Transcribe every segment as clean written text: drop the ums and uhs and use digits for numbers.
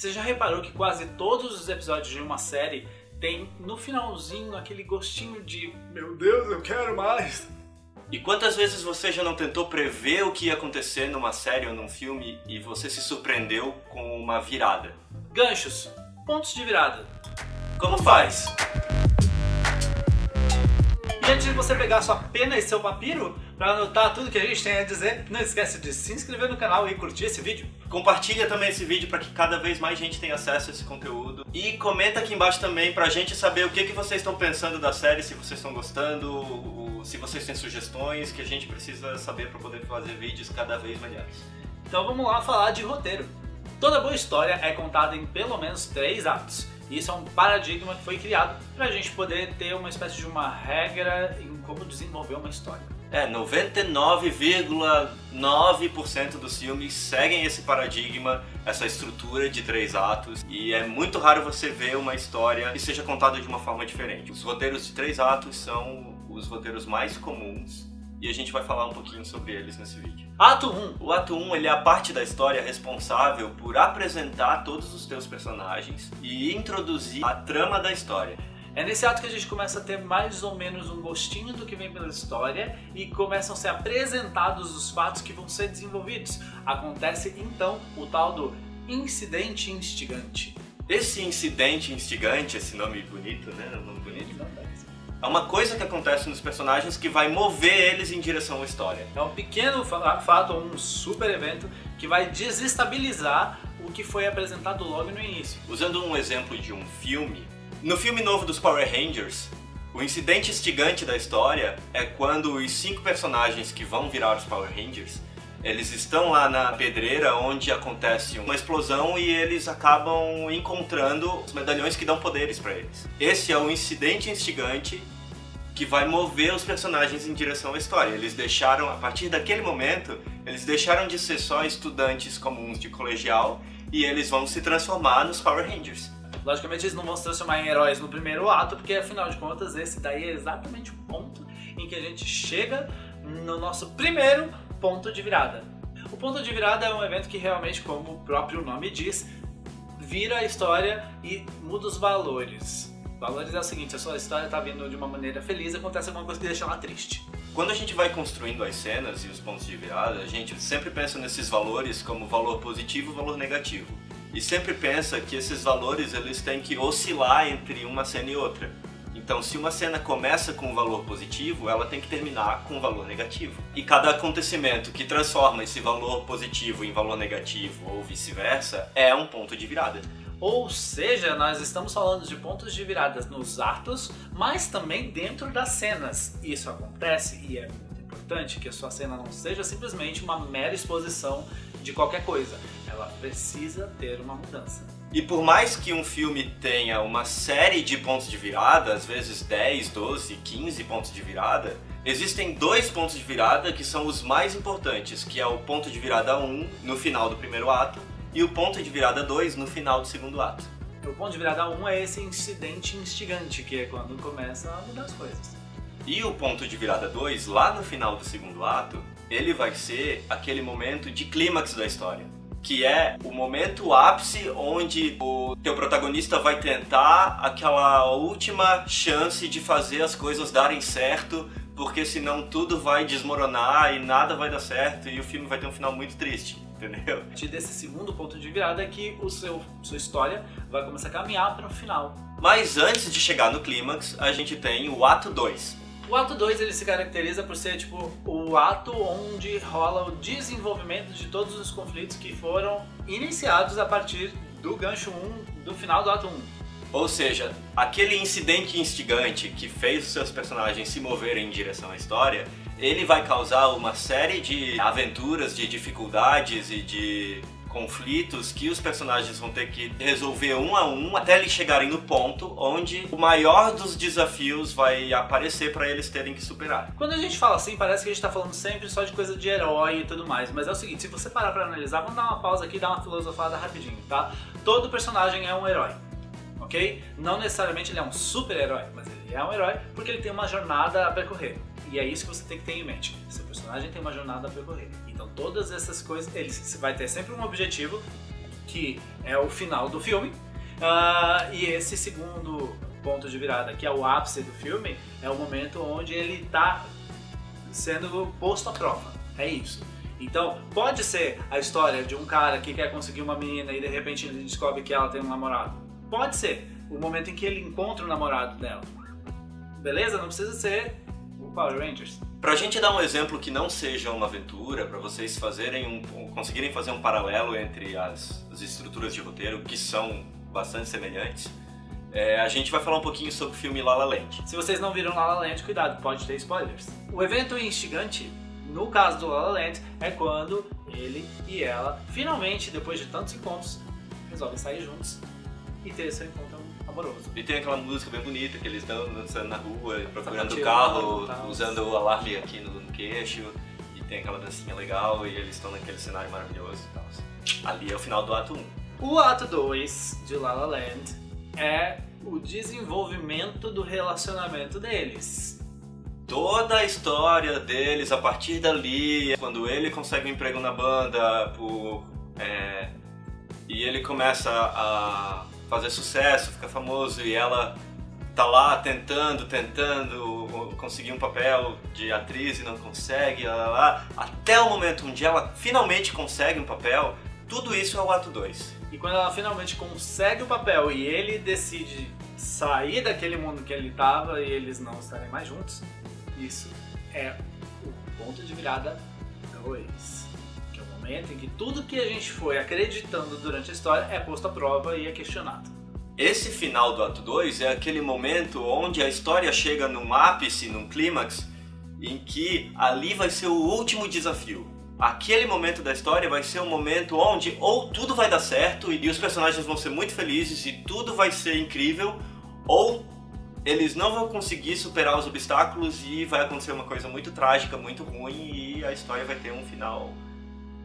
Você já reparou que quase todos os episódios de uma série tem no finalzinho aquele gostinho de meu Deus, eu quero mais? E quantas vezes você já não tentou prever o que ia acontecer numa série ou num filme e você se surpreendeu com uma virada? Ganchos, pontos de virada. Como faz? E antes de você pegar sua pena e seu papiro para anotar tudo que a gente tem a dizer, não esquece de se inscrever no canal e curtir esse vídeo. Compartilha também esse vídeo para que cada vez mais gente tenha acesso a esse conteúdo. E comenta aqui embaixo também pra gente saber o que vocês estão pensando da série, se vocês estão gostando, se vocês têm sugestões, que a gente precisa saber para poder fazer vídeos cada vez melhores. Então vamos lá falar de roteiro. Toda boa história é contada em pelo menos 3 atos. Isso é um paradigma que foi criado para a gente poder ter uma espécie de uma regra em como desenvolver uma história. 99,9% dos filmes seguem esse paradigma, essa estrutura de 3 atos, e é muito raro você ver uma história que seja contada de uma forma diferente. Os roteiros de 3 atos são os roteiros mais comuns, e a gente vai falar um pouquinho sobre eles nesse vídeo. Ato 1. O ato 1 ele é a parte da história responsável por apresentar todos os teus personagens e introduzir a trama da história. É nesse ato que a gente começa a ter mais ou menos um gostinho do que vem pela história e começam a ser apresentados os fatos que vão ser desenvolvidos. Acontece então o tal do incidente instigante. Esse incidente instigante, esse nome bonito, né? É um nome bonito? Não dá. É uma coisa que acontece nos personagens que vai mover eles em direção à história. É um pequeno fato, um super evento que vai desestabilizar o que foi apresentado logo no início. Usando um exemplo de um filme, no filme novo dos Power Rangers, o incidente instigante da história é quando os 5 personagens que vão virar os Power Rangers, eles estão lá na pedreira onde acontece uma explosão e eles acabam encontrando os medalhões que dão poderes para eles. Esse é o incidente instigante que vai mover os personagens em direção à história. Eles deixaram, a partir daquele momento, eles deixaram de ser só estudantes comuns de colegial e eles vão se transformar nos Power Rangers. Logicamente eles não vão se transformar em heróis no primeiro ato, porque afinal de contas esse daí é exatamente o ponto em que a gente chega no nosso primeiro ponto de virada. O ponto de virada é um evento que realmente, como o próprio nome diz, vira a história e muda os valores. Valores é o seguinte, a sua história está vindo de uma maneira feliz, acontece alguma coisa que deixa ela triste. Quando a gente vai construindo as cenas e os pontos de virada, a gente sempre pensa nesses valores como valor positivo e valor negativo. E sempre pensa que esses valores eles têm que oscilar entre uma cena e outra. Então, se uma cena começa com um valor positivo, ela tem que terminar com um valor negativo. E cada acontecimento que transforma esse valor positivo em valor negativo ou vice-versa é um ponto de virada. Ou seja, nós estamos falando de pontos de virada nos atos, mas também dentro das cenas. Isso acontece e é muito importante que a sua cena não seja simplesmente uma mera exposição de qualquer coisa. Ela precisa ter uma mudança. E por mais que um filme tenha uma série de pontos de virada, às vezes 10, 12, 15 pontos de virada, existem 2 pontos de virada que são os mais importantes, que é o ponto de virada 1 no final do primeiro ato e o ponto de virada 2 no final do segundo ato. O ponto de virada 1 é esse incidente instigante, que é quando começa a mudar as coisas. E o ponto de virada 2, lá no final do segundo ato, ele vai ser aquele momento de clímax da história. Que é o momento ápice onde o teu protagonista vai tentar aquela última chance de fazer as coisas darem certo, porque senão tudo vai desmoronar e nada vai dar certo e o filme vai ter um final muito triste, entendeu? A partir desse segundo ponto de virada é que sua história vai começar a caminhar para o final. Mas antes de chegar no clímax, a gente tem o ato 2. O ato 2 ele se caracteriza por ser tipo o ato onde rola o desenvolvimento de todos os conflitos que foram iniciados a partir do gancho 1 do final do ato 1. Ou seja, aquele incidente instigante que fez os seus personagens se moverem em direção à história, ele vai causar uma série de aventuras, de dificuldades e de conflitos que os personagens vão ter que resolver um a um até eles chegarem no ponto onde o maior dos desafios vai aparecer para eles terem que superar. Quando a gente fala assim, parece que a gente tá falando sempre só de coisa de herói e tudo mais, mas é o seguinte, se você parar pra analisar, vamos dar uma pausa aqui e dar uma filosofada rapidinho, tá? Todo personagem é um herói, ok? Não necessariamente ele é um super-herói, mas ele é um herói porque ele tem uma jornada a percorrer. E é isso que você tem que ter em mente. Seu personagem tem uma jornada a percorrer. Então todas essas coisas, ele vai ter sempre um objetivo que é o final do filme, e esse segundo ponto de virada, que é o ápice do filme, é o momento onde ele está sendo posto à prova. É isso. Então, pode ser a história de um cara que quer conseguir uma menina e de repente ele descobre que ela tem um namorado. Pode ser o momento em que ele encontra o namorado dela. Beleza? Não precisa ser o Power Rangers. Pra gente dar um exemplo que não seja uma aventura, pra vocês conseguirem fazer um paralelo entre as estruturas de roteiro, que são bastante semelhantes, a gente vai falar um pouquinho sobre o filme La La Land. Se vocês não viram La La Land, cuidado, pode ter spoilers. O evento instigante, no caso do La La Land, é quando ele e ela, finalmente, depois de tantos encontros, resolvem sair juntos e ter seu encontro amoroso. E tem aquela música bem bonita que eles estão dançando na rua, procurando o carro, usando o alarme aqui no queixo, e tem aquela dancinha legal e eles estão naquele cenário maravilhoso e tal. Ali é o final do ato 1. O ato 2 de La La Land é o desenvolvimento do relacionamento deles. Toda a história deles, a partir dali, quando ele consegue um emprego na banda, e ele começa a fazer sucesso, fica famoso, e ela tá lá tentando conseguir um papel de atriz e não consegue, até o momento onde ela finalmente consegue um papel, tudo isso é o ato 2. E quando ela finalmente consegue o papel e ele decide sair daquele mundo que ele estava e eles não estarem mais juntos, isso é o ponto de virada 2. Que é o momento em que tudo que a gente foi acreditando durante a história é posto à prova e é questionado. Esse final do ato 2 é aquele momento onde a história chega num ápice, num clímax, em que ali vai ser o último desafio. Aquele momento da história vai ser um momento onde ou tudo vai dar certo e os personagens vão ser muito felizes e tudo vai ser incrível, ou eles não vão conseguir superar os obstáculos e vai acontecer uma coisa muito trágica, muito ruim, e a história vai ter um final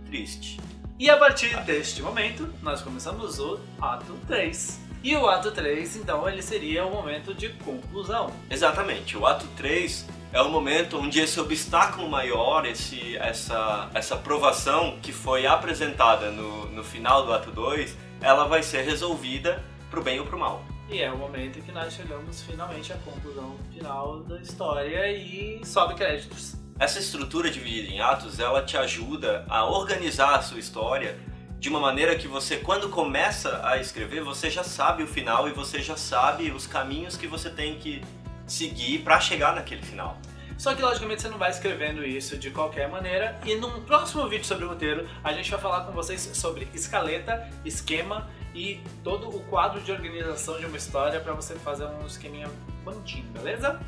triste. E a partir deste momento, nós começamos o ato 3. E o ato 3, então, ele seria o momento de conclusão. Exatamente. O ato 3 é o momento onde esse obstáculo maior, essa provação que foi apresentada no final do ato 2, ela vai ser resolvida pro bem ou pro mal. E é o momento em que nós chegamos finalmente à conclusão final da história e sobe créditos. Essa estrutura dividida em atos, ela te ajuda a organizar a sua história de uma maneira que você, quando começa a escrever, você já sabe o final e você já sabe os caminhos que você tem que seguir para chegar naquele final. Só que, logicamente, você não vai escrevendo isso de qualquer maneira, e num próximo vídeo sobre o roteiro, a gente vai falar com vocês sobre escaleta, esquema e todo o quadro de organização de uma história para você fazer um esqueminha bonitinho, beleza?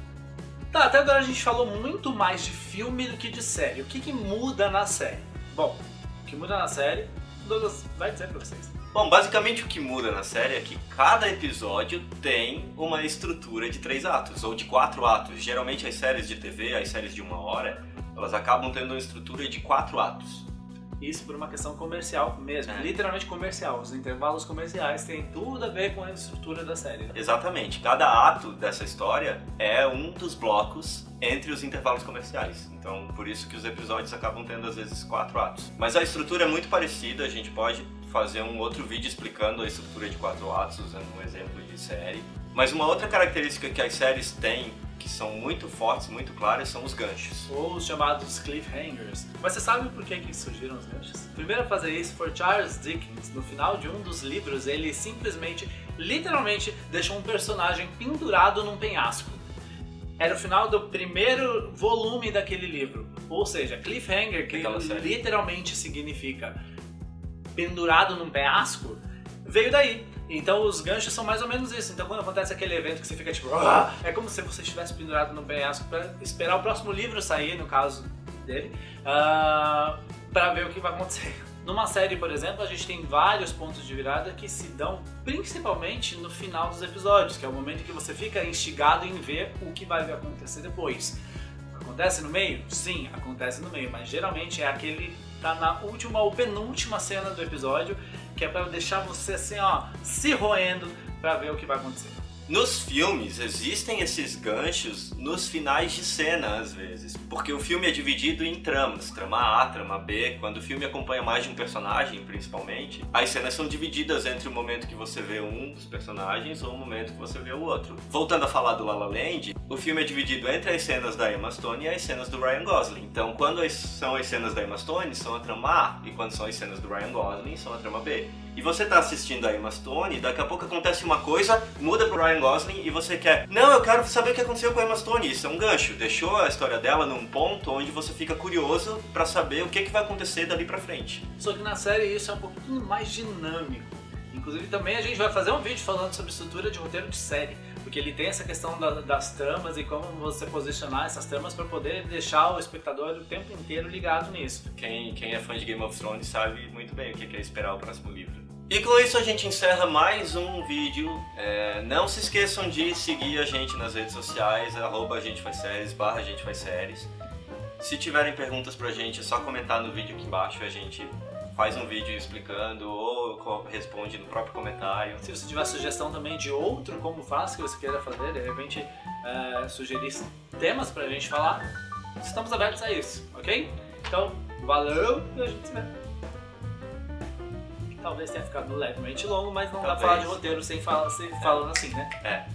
Tá, até agora a gente falou muito mais de filme do que de série. O que muda na série? Bom, o que muda na série, Douglas vai dizer pra vocês. Bom, basicamente o que muda na série é que cada episódio tem uma estrutura de 3 atos, ou de 4 atos. Geralmente as séries de TV, as séries de 1 hora, elas acabam tendo uma estrutura de 4 atos. Isso por uma questão comercial mesmo, literalmente comercial. Os intervalos comerciais têm tudo a ver com a estrutura da série. Né? Exatamente. Cada ato dessa história é um dos blocos entre os intervalos comerciais. Então, por isso que os episódios acabam tendo, às vezes, 4 atos. Mas a estrutura é muito parecida, a gente pode fazer um outro vídeo explicando a estrutura de 4 atos, usando um exemplo de série. Mas uma outra característica que as séries têm, que são muito fortes, muito claras, são os ganchos. Ou os chamados cliffhangers. Mas você sabe por que surgiram os ganchos? O primeiro a fazer isso foi Charles Dickens. No final de um dos livros, ele simplesmente, literalmente, deixou um personagem pendurado num penhasco. Era o final do primeiro volume daquele livro. Ou seja, cliffhanger, que literalmente significa pendurado num penhasco, veio daí. Então os ganchos são mais ou menos isso. Então quando acontece aquele evento que você fica tipo, é como se você estivesse pendurado num penhasco para esperar o próximo livro sair, no caso dele, para ver o que vai acontecer. Numa série, por exemplo, a gente tem vários pontos de virada que se dão principalmente no final dos episódios, que é o momento que você fica instigado em ver o que vai acontecer depois. Acontece no meio? Sim, acontece no meio, mas geralmente é aquele tá na última ou penúltima cena do episódio, que é para deixar você assim, ó, se roendo para ver o que vai acontecer. Nos filmes existem esses ganchos nos finais de cena, às vezes, porque o filme é dividido em tramas, trama A, trama B. Quando o filme acompanha mais de um personagem, principalmente, as cenas são divididas entre o momento que você vê um dos personagens ou o momento que você vê o outro. Voltando a falar do La La Land, o filme é dividido entre as cenas da Emma Stone e as cenas do Ryan Gosling. Então, quando são as cenas da Emma Stone, são a trama A, e quando são as cenas do Ryan Gosling, são a trama B. E você tá assistindo a Emma Stone, daqui a pouco acontece uma coisa, muda pro Ryan Gosling e você quer... Não, eu quero saber o que aconteceu com a Emma Stone. Isso é um gancho. Deixou a história dela num ponto onde você fica curioso pra saber o que vai acontecer dali pra frente. Só que na série isso é um pouquinho mais dinâmico. Inclusive também a gente vai fazer um vídeo falando sobre estrutura de roteiro de série. Porque ele tem essa questão das tramas e como você posicionar essas tramas para poder deixar o espectador o tempo inteiro ligado nisso. Quem é fã de Game of Thrones sabe muito bem o que é esperar o próximo livro. E com isso a gente encerra mais um vídeo. Não se esqueçam de seguir a gente nas redes sociais, @agentefazséries, /agentefazséries. Se tiverem perguntas pra gente, é só comentar no vídeo aqui embaixo, a gente faz um vídeo explicando ou responde no próprio comentário. Se você tiver sugestão também de outro como faz que você queira fazer, de repente sugerir temas pra gente falar, estamos abertos a isso, ok? Então, valeu e a gente se vê. Talvez tenha ficado levemente longo, mas não dá pra falar de roteiro sem falando assim, né?